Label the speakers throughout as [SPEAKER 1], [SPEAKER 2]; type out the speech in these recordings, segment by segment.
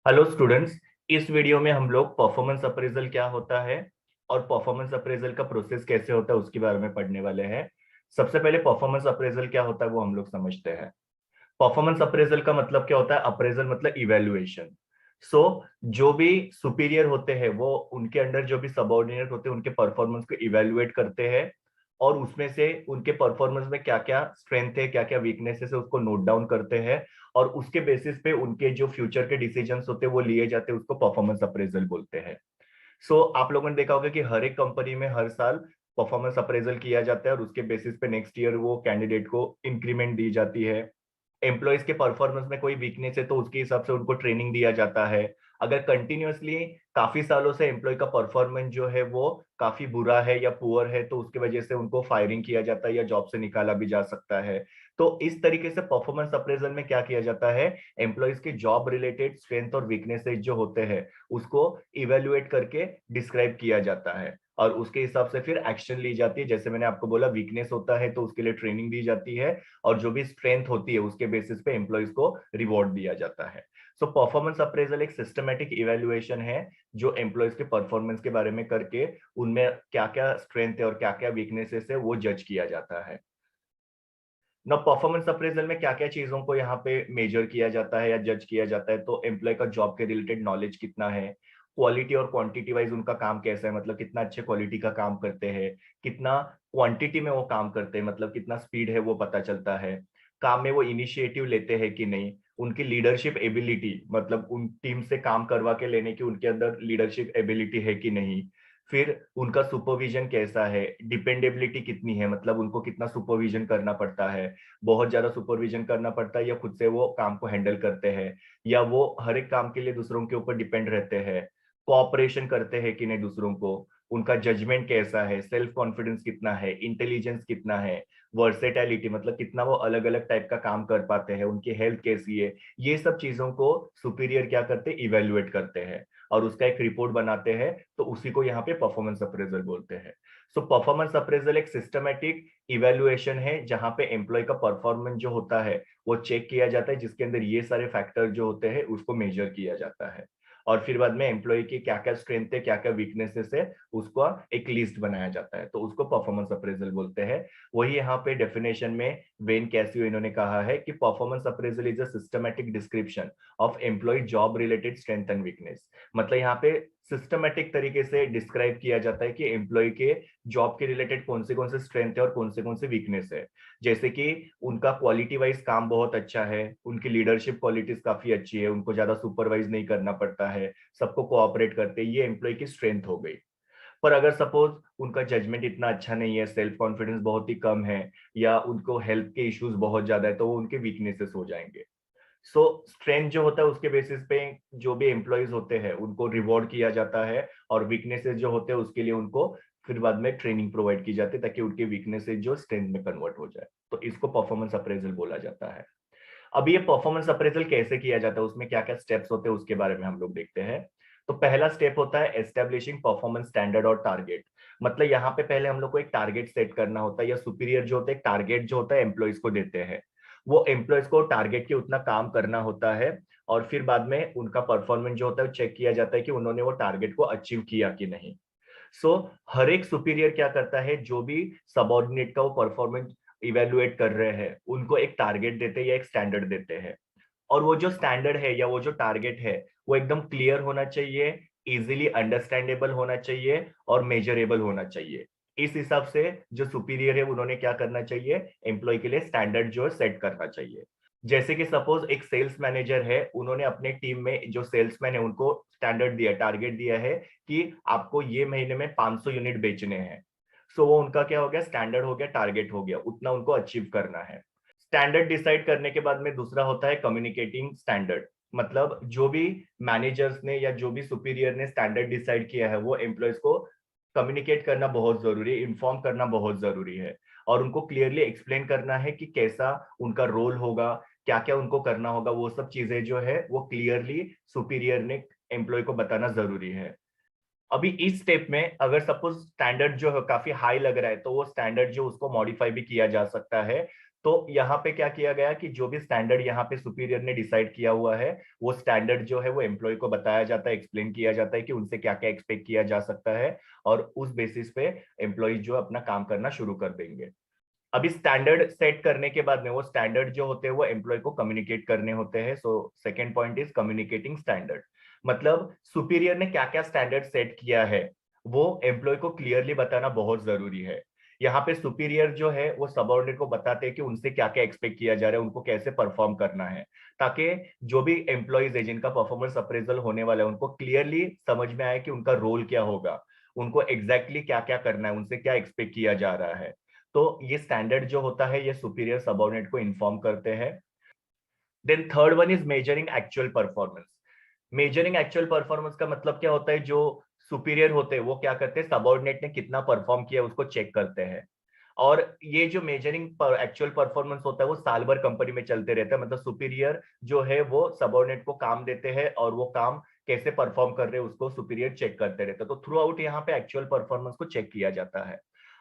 [SPEAKER 1] Hello students. इस video में हम लोग परफॉर्मेंस अप्रेजल क्या होता है और परफॉर्मेंस अप्रेजल का प्रोसेस कैसे होता है उसके बारे में पढ़ने वाले हैं। सबसे पहले परफॉर्मेंस अप्रेजल क्या होता है वो हम लोग समझते हैं। परफॉर्मेंस अप्रेजल का मतलब क्या होता है? अप्रेजल मतलब इवेल्युएशन। सो जो भी सुपीरियर होते हैं वो उनके अंडर जो भी सबऑर्डिनेट होते हैं उनके परफॉर्मेंस को इवेल्युएट करते हैं और उसमें से उनके परफॉर्मेंस में क्या क्या स्ट्रेंथ है क्या क्या वीकनेसेस है उसको नोट डाउन करते हैं और उसके बेसिस पे उनके जो फ्यूचर के डिसीजंस होते हैं वो लिए जाते हैं, उसको परफॉर्मेंस अप्रेजल बोलते हैं। सो आप लोगों ने देखा होगा कि हर एक कंपनी में हर साल परफॉर्मेंस अप्रेजल किया जाता है और उसके बेसिस पे नेक्स्ट ईयर वो कैंडिडेट को इंक्रीमेंट दी जाती है। एम्प्लॉयज के परफॉर्मेंस में कोई वीकनेस है तो उसके हिसाब से उनको ट्रेनिंग दिया जाता है। अगर कंटिन्यूअसली काफी सालों से एम्प्लॉय का परफॉर्मेंस जो है वो काफी बुरा है या पुअर है तो उसकी वजह से उनको फायरिंग किया जाता है या जॉब से निकाला भी जा सकता है। तो इस तरीके से परफॉर्मेंस अप्रेजल में क्या किया जाता है? एम्प्लॉयज के जॉब रिलेटेड स्ट्रेंथ और वीकनेसेस जो होते हैं उसको इवेल्युएट करके डिस्क्राइब किया जाता है और उसके हिसाब से फिर एक्शन ली जाती है। जैसे मैंने आपको बोला, वीकनेस होता है तो उसके लिए ट्रेनिंग दी जाती है और जो भी स्ट्रेंथ होती है उसके बेसिस पे एम्प्लॉयज को रिवॉर्ड दिया जाता है। सो परफॉर्मेंस अप्रेजल एक सिस्टमैटिक इवेल्युएशन है जो एम्प्लॉयज के परफॉर्मेंस के बारे में करके उनमें क्या क्या स्ट्रेंथ है और क्या क्या वीकनेसेस है वो जज किया जाता है। ना परफॉर्मेंस अप्रेजल में क्या क्या चीजों को यहाँ पे मेजर किया जाता है या जज किया जाता है? तो एम्प्लॉय का जॉब के रिलेटेड नॉलेज कितना है, क्वालिटी और क्वांटिटी वाइज उनका काम कैसा है, मतलब कितना अच्छे क्वालिटी का काम करते हैं, कितना क्वांटिटी में वो काम करते हैं, मतलब कितना स्पीड है वो पता चलता है, काम में वो इनिशिएटिव लेते हैं कि नहीं, उनकी लीडरशिप एबिलिटी मतलब उन टीम से काम करवा के लेने की उनके अंदर लीडरशिप एबिलिटी है कि नहीं, फिर उनका सुपरविजन कैसा है, डिपेंडेबिलिटी कितनी है, मतलब उनको कितना सुपरविजन करना पड़ता है, बहुत ज्यादा सुपरविजन करना पड़ता है या खुद से वो काम को हैंडल करते हैं या वो हर एक काम के लिए दूसरों के ऊपर डिपेंड रहते हैं, कोऑपरेशन करते हैं कि नहीं दूसरों को, उनका जजमेंट कैसा है, सेल्फ कॉन्फिडेंस कितना है, इंटेलिजेंस कितना है, वर्सेटैलिटी मतलब कितना वो अलग अलग टाइप का काम कर पाते हैं, उनकी हेल्थ कैसी है। ये सब चीजों को सुपीरियर क्या करते हैं? इवेल्युएट करते हैं और उसका एक रिपोर्ट बनाते हैं। तो उसी को यहाँ पे परफॉर्मेंस अप्रेजल बोलते हैं। सो परफॉर्मेंस अप्रेजल एक सिस्टमैटिक इवेल्युएशन है जहां पे एम्प्लॉय का परफॉर्मेंस जो होता है वो चेक किया जाता है, जिसके अंदर ये सारे फैक्टर जो होते हैं उसको मेजर किया जाता है और फिर बाद में एम्प्लॉय की क्या क्या स्ट्रेंथ है क्या क्या वीकनेसेस है उसका एक लिस्ट बनाया जाता है, तो उसको परफॉर्मेंस अप्रेजल बोलते हैं। वही यहाँ पे डेफिनेशन में वेन कैसियो इन्होंने कहा है कि performance appraisal is a systematic description of employee job related strength and weakness. मतलब यहाँ पे सिस्टमैटिक तरीके से डिस्क्राइब किया जाता है कि एम्प्लॉय के जॉब के रिलेटेड कौन से स्ट्रेंथ है और कौन से वीकनेस है। जैसे कि उनका क्वालिटी वाइज काम बहुत अच्छा है, उनकी लीडरशिप क्वालिटीज काफी अच्छी है, उनको ज्यादा सुपरवाइज नहीं करना पड़ता है, सबको कोऑपरेट करते हैं, ये एम्प्लॉय की स्ट्रेंथ हो गई। पर अगर सपोज उनका जजमेंट इतना अच्छा नहीं है, सेल्फ कॉन्फिडेंस बहुत ही कम है या उनको हेल्थ के इश्यूज बहुत ज्यादा है तो वो उनके वीकनेसेस हो जाएंगे। सो स्ट्रेंथ जो होता है उसके बेसिस पे जो भी एम्प्लॉयज होते हैं उनको रिवॉर्ड किया जाता है और वीकनेसेस जो होते हैं उसके लिए उनको फिर बाद में ट्रेनिंग प्रोवाइड की जाती है ताकि उनके वीकनेसेस जो स्ट्रेंथ में कन्वर्ट हो जाए। तो इसको परफॉर्मेंस अप्रेजल बोला जाता है। अभी ये परफॉर्मेंस अप्रेजल कैसे किया जाता है, उसमें क्या क्या स्टेप्स होते हैं उसके बारे में हम लोग देखते हैं। तो पहला स्टेप होता है एस्टेब्लिशिंग परफॉर्मेंस स्टैंडर्ड और टारगेट। मतलब यहाँ पे पहले हम लोग को एक टारगेट सेट करना होता है या सुपीरियर जो होता है एक टारगेट जो होता है एम्प्लॉयज को देते हैं, वो एम्प्लॉयज को टारगेट के उतना काम करना होता है और फिर बाद में उनका परफॉर्मेंस जो होता है चेक किया जाता है कि उन्होंने वो टारगेट को अचीव किया कि नहीं। सो हर एक सुपीरियर क्या करता है, जो भी सबऑर्डिनेट का वो परफॉर्मेंस इवेलुएट कर रहे हैं उनको एक टारगेट देते हैं या एक स्टैंडर्ड देते हैं और वो जो स्टैंडर्ड है या वो जो टारगेट है वो एकदम क्लियर होना चाहिए, इजीली अंडरस्टैंडेबल होना चाहिए और मेजरेबल होना चाहिए। इस हिसाब से जो सुपीरियर है उन्होंने क्या करना चाहिए, एम्प्लॉय के लिए स्टैंडर्ड जो सेट करना चाहिए। जैसे कि सपोज एक सेल्स मैनेजर है, उन्होंने अपने टीम में जो सेल्समैन है उनको स्टैंडर्ड दिया, टारगेट दिया है कि आपको ये महीने में 500 यूनिट बेचने हैं। सो वो उनका क्या हो गया, स्टैंडर्ड हो गया, टारगेट हो गया, उतना उनको अचीव करना है। स्टैंडर्ड डिसाइड करने के बाद में दूसरा होता है कम्युनिकेटिंग स्टैंडर्ड। मतलब जो भी मैनेजर्स ने या जो भी सुपीरियर ने स्टैंडर्ड डिसाइड किया है वो एम्प्लॉयज को कम्युनिकेट करना बहुत जरूरी है, इन्फॉर्म करना बहुत जरूरी है और उनको क्लियरली एक्सप्लेन करना है कि कैसा उनका रोल होगा, क्या क्या उनको करना होगा, वो सब चीजें जो है वो क्लियरली सुपीरियर ने एम्प्लॉय को बताना जरूरी है। अभी इस स्टेप में अगर सपोज स्टैंडर्ड जो है काफी हाई लग रहा है तो वो स्टैंडर्ड जो उसको मॉडिफाई भी किया जा सकता है तो यहाँ पे क्या किया गया कि जो भी स्टैंडर्ड यहाँ पे सुपीरियर ने डिसाइड किया हुआ है, वो स्टैंडर्ड जो है वो एम्प्लॉय को बताया जाता है, एक्सप्लेन किया जाता है कि उनसे क्या क्या एक्सपेक्ट किया जा सकता है, और उस बेसिस पे एम्प्लॉय जो अपना काम करना शुरू कर देंगे। अभी स्टैंडर्ड सेट करने के बाद में वो स्टैंडर्ड जो होते हैं वो एम्प्लॉय को कम्युनिकेट करने होते हैं। So second point is communicating standard. मतलब सुपीरियर ने क्या क्या स्टैंडर्ड सेट किया है वो एम्प्लॉय को क्लियरली बताना बहुत जरूरी है। यहाँ पे सुपीरियर जो है वो सबऑर्डिनेट को बताते हैं कि उनसे क्या क्या एक्सपेक्ट किया जा रहा है, उनको कैसे परफॉर्म करना है, ताकि जो भी एम्प्लॉयज है जिनका परफॉर्मेंस अप्रेजल होने वाला है उनको क्लियरली समझ में आए कि उनका रोल क्या होगा, उनको एग्जैक्टली क्या क्या करना है, उनसे क्या एक्सपेक्ट किया जा रहा है। तो ये स्टैंडर्ड जो होता है ये सुपीरियर सबऑर्डिनेट को इन्फॉर्म करते हैं। Then third one is measuring actual performance. Measuring actual performance का मतलब क्या होता है, जो सुपीरियर होते हैं वो क्या करते हैं, सबऑर्डिनेट ने कितना परफॉर्म किया उसको चेक करते हैं। और ये जो मेजरिंग एक्चुअल परफॉर्मेंस होता है वो साल भर कंपनी में चलते रहता है। मतलब सुपीरियर जो है वो सबऑर्डिनेट को काम देते हैं और वो काम कैसे परफॉर्म कर रहे हैं उसको सुपीरियर चेक करते रहते हैं। तो थ्रू आउट यहाँ पे एक्चुअल परफॉर्मेंस को चेक किया जाता है।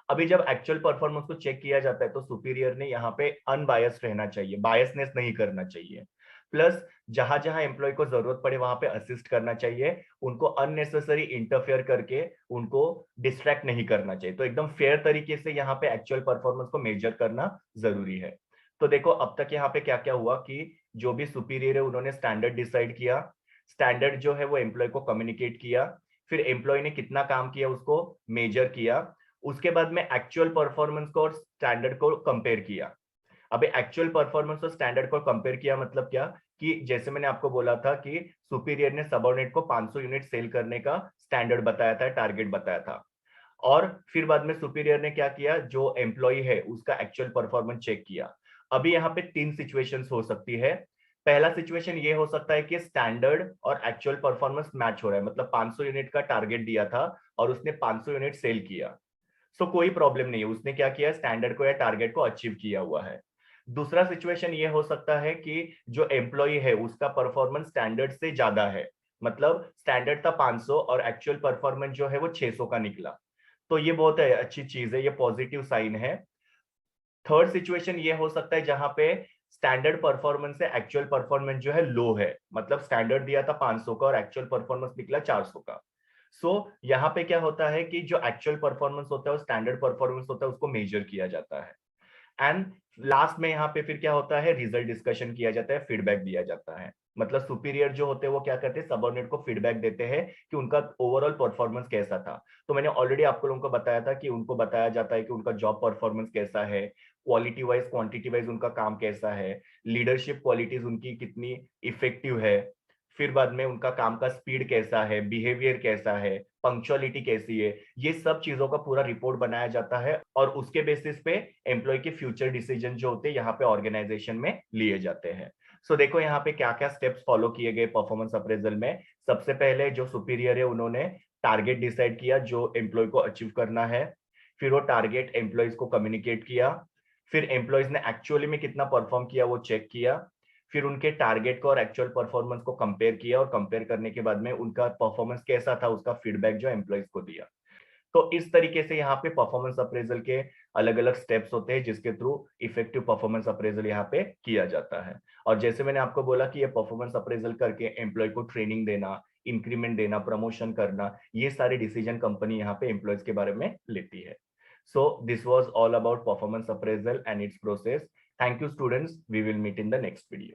[SPEAKER 1] अभी जब एक्चुअल परफॉर्मेंस को चेक किया जाता है तो सुपीरियर ने यहाँ पे अनबायस्ड रहना चाहिए, बायसनेस नहीं करना चाहिए। प्लस जहां जहां एम्प्लॉय को जरूरत पड़े वहां पे असिस्ट करना चाहिए, उनको अननेसेसरी इंटरफेयर करके उनको डिस्ट्रैक्ट नहीं करना चाहिए। तो एकदम फेयर तरीके से यहाँ पे एक्चुअल परफॉर्मेंस को मेजर करना जरूरी है। तो देखो अब तक यहाँ पे क्या क्या हुआ कि जो भी सुपीरियर है उन्होंने स्टैंडर्ड डिसाइड किया, स्टैंडर्ड जो है वो एम्प्लॉय को कम्युनिकेट किया, फिर एम्प्लॉय ने कितना काम किया उसको मेजर किया, उसके बाद में एक्चुअल परफॉर्मेंस को और स्टैंडर्ड को कंपेयर किया। अभी एक्चुअल परफॉर्मेंस और स्टैंडर्ड को कंपेयर किया मतलब क्या, कि जैसे मैंने आपको बोला था कि सुपीरियर ने सबऑर्डिनेट को 500 यूनिट सेल करने का स्टैंडर्ड बताया था, टारगेट बताया था। और फिर बाद में सुपीरियर ने क्या किया, जो एम्प्लॉय है उसका एक्चुअल परफॉर्मेंस चेक किया। अभी यहाँ पे तीन सिचुएशंस हो सकती है। पहला सिचुएशन ये हो सकता है कि स्टैंडर्ड और एक्चुअल परफॉर्मेंस मैच हो रहा है, मतलब 500 यूनिट का टारगेट दिया था और उसने 500 यूनिट सेल किया। सो कोई प्रॉब्लम नहीं है, उसने क्या किया, स्टैंडर्ड को या टारगेट को अचीव किया हुआ है। दूसरा सिचुएशन ये हो सकता है कि जो एम्प्लॉय है उसका परफॉर्मेंस स्टैंडर्ड से ज्यादा है, मतलब स्टैंडर्ड था 500 और एक्चुअल परफॉर्मेंस जो है वो 600 का निकला। तो ये बहुत अच्छी चीज है, ये पॉजिटिव साइन है। थर्ड सिचुएशन ये हो सकता है जहां पे स्टैंडर्ड परफॉर्मेंस से एक्चुअल परफॉर्मेंस जो है लो है, मतलब स्टैंडर्ड दिया था 500 का और एक्चुअल परफॉर्मेंस निकला 400 का। सो यहाँ पे क्या होता है कि जो एक्चुअल परफॉर्मेंस होता है और स्टैंडर्ड परफॉर्मेंस होता है उसको मेजर किया जाता है। एंड लास्ट में यहाँ पे फिर क्या होता है, रिजल्ट डिस्कशन किया जाता है, फीडबैक दिया जाता है। मतलब सुपीरियर जो होते हैं वो क्या करते हैं, सबऑर्डिनेट को फीडबैक देते हैं कि उनका ओवरऑल परफॉर्मेंस कैसा था। तो मैंने ऑलरेडी आपको लोगों को बताया था कि उनको बताया जाता है कि उनका जॉब परफॉर्मेंस कैसा है, क्वालिटी वाइज क्वांटिटी वाइज उनका काम कैसा है, लीडरशिप क्वालिटीज उनकी कितनी इफेक्टिव है, फिर बाद में उनका काम का स्पीड कैसा है, बिहेवियर कैसा है, पंक्चुअलिटी कैसी है। ये सब चीजों का पूरा रिपोर्ट बनाया जाता है और उसके बेसिस पे एम्प्लॉय के फ्यूचर डिसीजन जो होते हैं यहाँ पे ऑर्गेनाइजेशन में लिए जाते हैं। सो देखो यहाँ पे क्या क्या स्टेप्स फॉलो किए गए परफॉर्मेंस अप्रेजल में। सबसे पहले जो सुपीरियर है उन्होंने टारगेट डिसाइड किया जो एम्प्लॉय को अचीव करना है, फिर वो टारगेट एम्प्लॉयज को कम्युनिकेट किया, फिर एम्प्लॉयज ने एक्चुअली में कितना परफॉर्म किया वो चेक किया, फिर उनके टारगेट को और एक्चुअल परफॉर्मेंस को कंपेयर किया और कंपेयर करने के बाद में उनका परफॉर्मेंस कैसा था उसका फीडबैक जो एम्प्लॉयज को दिया। तो इस तरीके से यहाँ पे परफॉर्मेंस अप्रेजल के अलग अलग स्टेप्स होते हैं जिसके थ्रू इफेक्टिव परफॉर्मेंस अप्रेजल यहाँ पे किया जाता है। और जैसे मैंने आपको बोला कि ये परफॉर्मेंस अप्रेजल करके एम्प्लॉय को ट्रेनिंग देना, इंक्रीमेंट देना, प्रमोशन करना, ये सारे डिसीजन कंपनी यहाँ पे एम्प्लॉयज के बारे में लेती है। So this was all about performance appraisal and its process. Thank you students, we will meet in the next video.